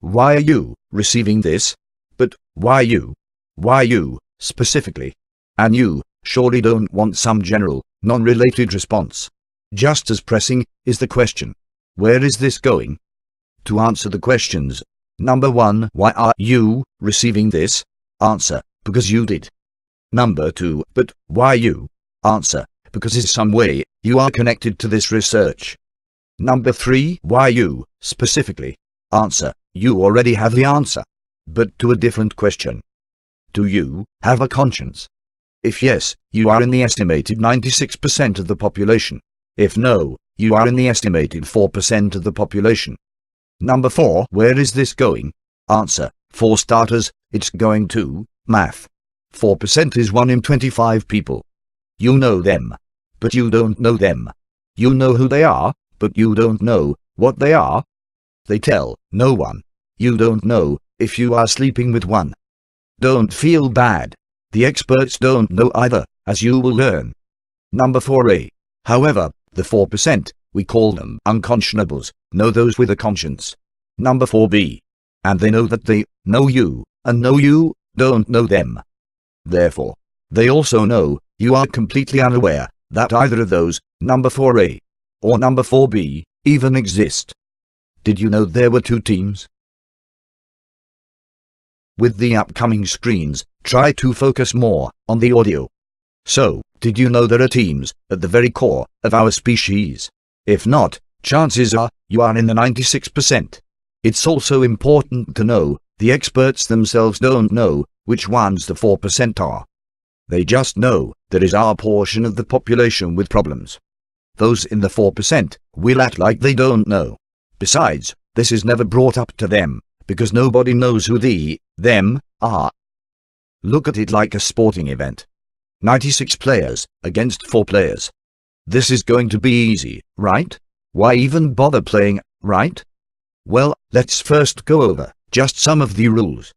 why are you receiving this? But why you? Why you, specifically? And you surely don't want some general, non-related response. Just as pressing is the question, where is this going? To answer the questions, number 1, why are you receiving this? Answer, because you did. Number 2, but why you? Answer, because in some way you are connected to this research. Number 3, why you, specifically? Answer, you already have the answer. But to a different question. Do you have a conscience? If yes, you are in the estimated 96% of the population. If no, you are in the estimated 4% of the population. Number 4, where is this going? Answer, for starters, it's going to math. 4% is 1 in 25 people. You know them, but you don't know them. You know who they are, but you don't know what they are. They tell no one. You don't know if you are sleeping with one. Don't feel bad. The experts don't know either, as you will learn. Number 4a. However, the 4%, we call them unconscionables, know those with a conscience. Number 4b. And they know that they know you, and know you don't know them. Therefore, they also know you are completely unaware that either of those, number 4a or number 4b, even exist. Did you know there were 2 teams? With the upcoming screens, try to focus more on the audio. So, did you know there are teams at the very core of our species? If not, chances are you are in the 96%. It's also important to know the experts themselves don't know which ones the 4% are. They just know there is our portion of the population with problems. Those in the 4% will act like they don't know. Besides, this is never brought up to them, because nobody knows who them are. Look at it like a sporting event. 96 players against 4 players. This is going to be easy, right? Why even bother playing, right? Well, let's first go over just some of the rules.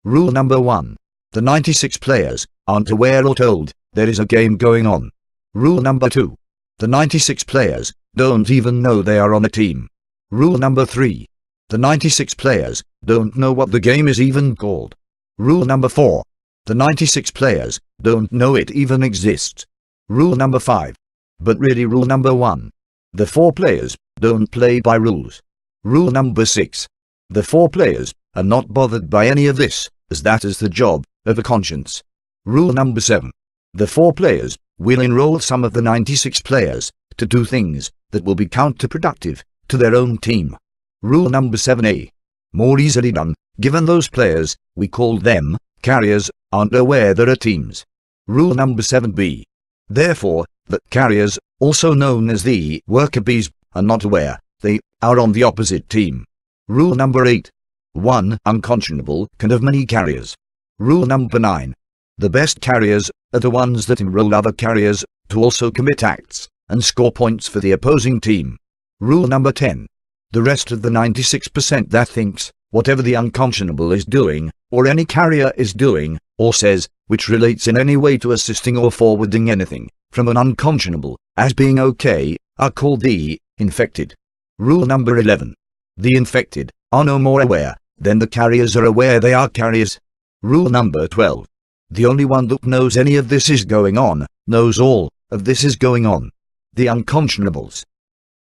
Rule number 1. The 96 players aren't aware or told there is a game going on. Rule number 2. The 96 players don't even know they are on a team. Rule number 3. The 96 players don't know what the game is even called. Rule number 4. The 96 players don't know it even exists. Rule number 5. But really rule number 1. The 4 players don't play by rules. Rule number 6. The 4 players are not bothered by any of this, as that is the job of a conscience. Rule number 7. The 4 players will enroll some of the 96 players to do things that will be counterproductive to their own team. Rule number 7a. More easily done, given those players, we call them carriers, aren't aware there are teams. Rule number 7b. Therefore, that carriers, also known as the worker bees, are not aware they are on the opposite team. Rule number 8. One unconscionable can have many carriers. Rule number 9. The best carriers are the ones that enroll other carriers to also commit acts and score points for the opposing team. Rule number 10. The rest of the 96% that thinks whatever the unconscionable is doing, or any carrier is doing, or says, which relates in any way to assisting or forwarding anything from an unconscionable as being okay, are called the infected. Rule number 11. The infected are no more aware than the carriers are aware they are carriers. Rule number 12. The only one that knows any of this is going on, knows all of this is going on. The unconscionables.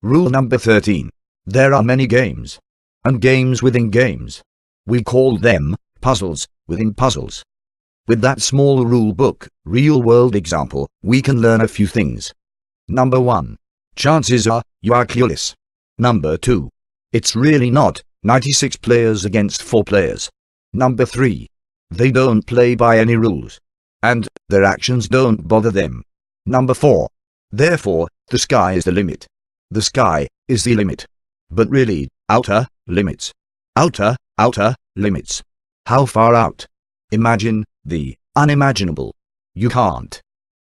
Rule number 13. There are many games. And games within games. We call them puzzles within puzzles. With that small rule book, real-world example, we can learn a few things. Number 1. Chances are you are clueless. Number 2. It's really not 96 players against 4 players. Number 3. They don't play by any rules. And their actions don't bother them. Number 4. Therefore, the sky is the limit. The sky is the limit. But really, outer limits. Outer limits. How far out? Imagine the unimaginable. You can't.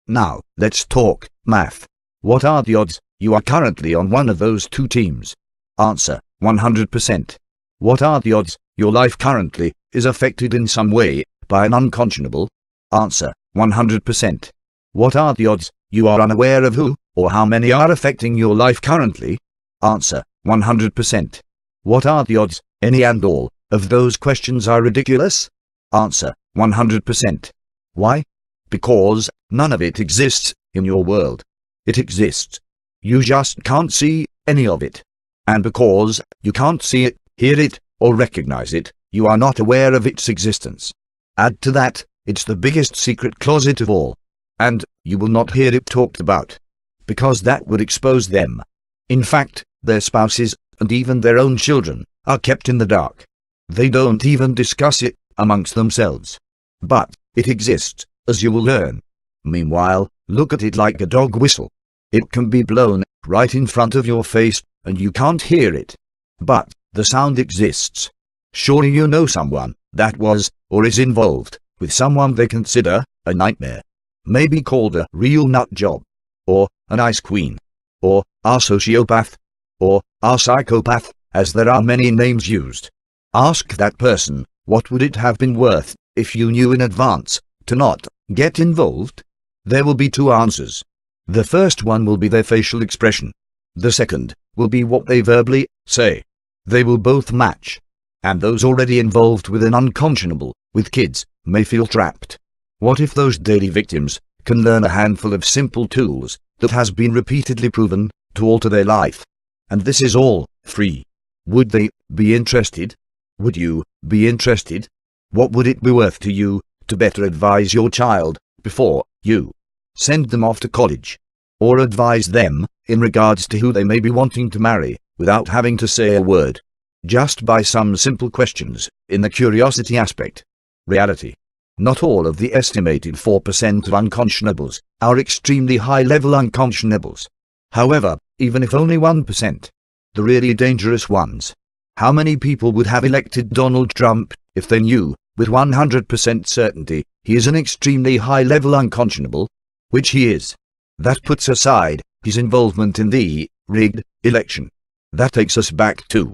Now, let's talk math. What are the odds you are currently on one of those 2 teams? Answer, 100%. What are the odds your life currently is affected in some way by an unconscionable? Answer, 100%. What are the odds you are unaware of who or how many are affecting your life currently? Answer, 100%. What are the odds any and all of those questions are ridiculous? Answer: 100%. Why? Because none of it exists in your world. It exists. You just can't see any of it. And because you can't see it, hear it, or recognize it, you are not aware of its existence. Add to that, it's the biggest secret closet of all. And you will not hear it talked about. Because that would expose them. In fact, their spouses, and even their own children, are kept in the dark. They don't even discuss it amongst themselves. But it exists, as you will learn. Meanwhile, look at it like a dog whistle. It can be blown right in front of your face, and you can't hear it. But the sound exists. Surely you know someone that was, or is involved, with someone they consider a nightmare. Maybe called a real nut job. Or an ice queen. Or a sociopath. Or a psychopath, as there are many names used. Ask that person, what would it have been worth, if you knew in advance, to not get involved? There will be two answers. The first one will be their facial expression. The second will be what they verbally say. They will both match. And those already involved with an unconscionable, with kids, may feel trapped. What if those daily victims can learn a handful of simple tools that has been repeatedly proven to alter their life? And this is all free. Would they be interested? Would you be interested? What would it be worth to you to better advise your child before you send them off to college? Or advise them in regards to who they may be wanting to marry without having to say a word? Just by some simple questions in the curiosity aspect. Reality. Not all of the estimated 4% of unconscionables are extremely high-level unconscionables. However, even if only 1%, the really dangerous ones. How many people would have elected Donald Trump if they knew, with 100% certainty, he is an extremely high-level unconscionable? Which he is. That puts aside his involvement in the rigged election. That takes us back to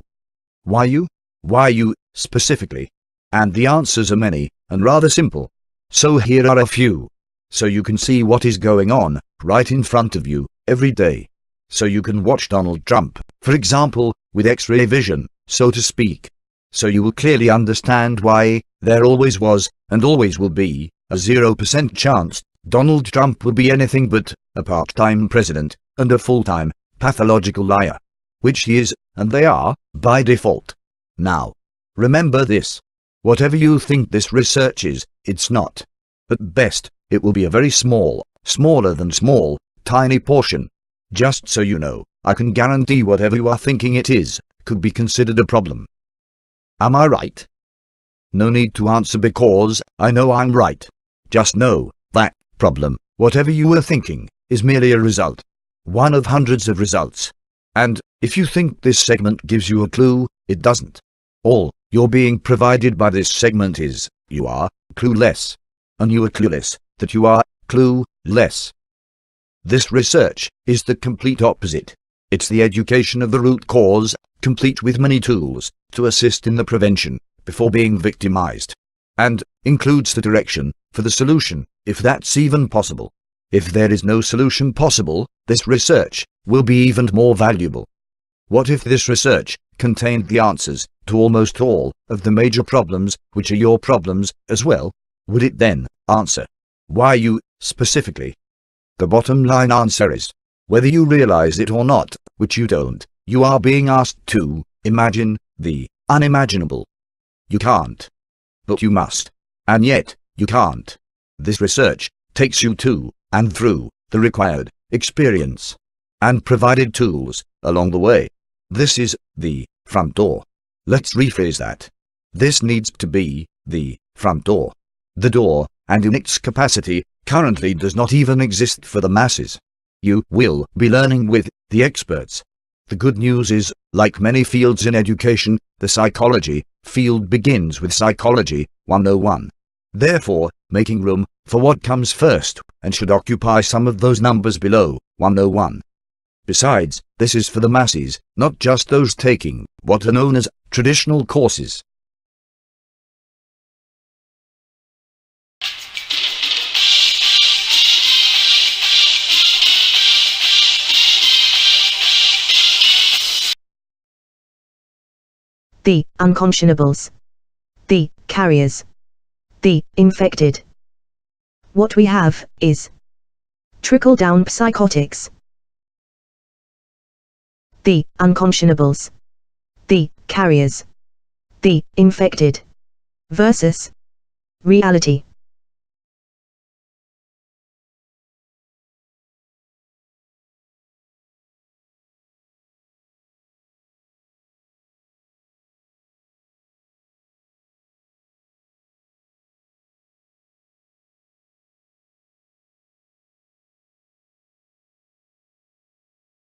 why you? Why you, specifically? And the answers are many, and rather simple. So here are a few. So you can see what is going on, right in front of you, every day. So you can watch Donald Trump, for example, with X-ray vision, so to speak. So you will clearly understand why there always was, and always will be, a 0% chance Donald Trump will be anything but a part-time president, and a full-time, pathological liar. Which he is, and they are, by default. Now, remember this. Whatever you think this research is, it's not. At best, it will be a very small, smaller than small, tiny portion. Just so you know, I can guarantee whatever you are thinking it is, could be considered a problem. Am I right? No need to answer because I know I'm right. Just know that problem, whatever you were thinking, is merely a result. One of hundreds of results. And if you think this segment gives you a clue, it doesn't. All you're being provided by this segment is, you are clueless. And you are clueless that you are clueless. This research is the complete opposite. It's the education of the root cause, complete with many tools to assist in the prevention before being victimized. And includes the direction for the solution, if that's even possible. If there is no solution possible, this research will be even more valuable. What if this research contained the answers to almost all of the major problems which are your problems as well? Would it then answer why you, specifically? The bottom line answer is, whether you realize it or not, which you don't, you are being asked to imagine the unimaginable. You can't. But you must. And yet, you can't. This research takes you to and through the required experience and provided tools along the way. This is the front door. Let's rephrase that. This needs to be the front door. The door, and in its capacity, currently does not even exist for the masses. You will be learning with the experts. The good news is, like many fields in education, the psychology field begins with Psychology 101. Therefore, making room for what comes first, and should occupy some of those numbers below 101. Besides, this is for the masses, not just those taking what are known as traditional courses. The unconscionables. carriers. The infected. What we have is trickle-down psychotics. The unconscionables. The carriers. The infected. Versus reality.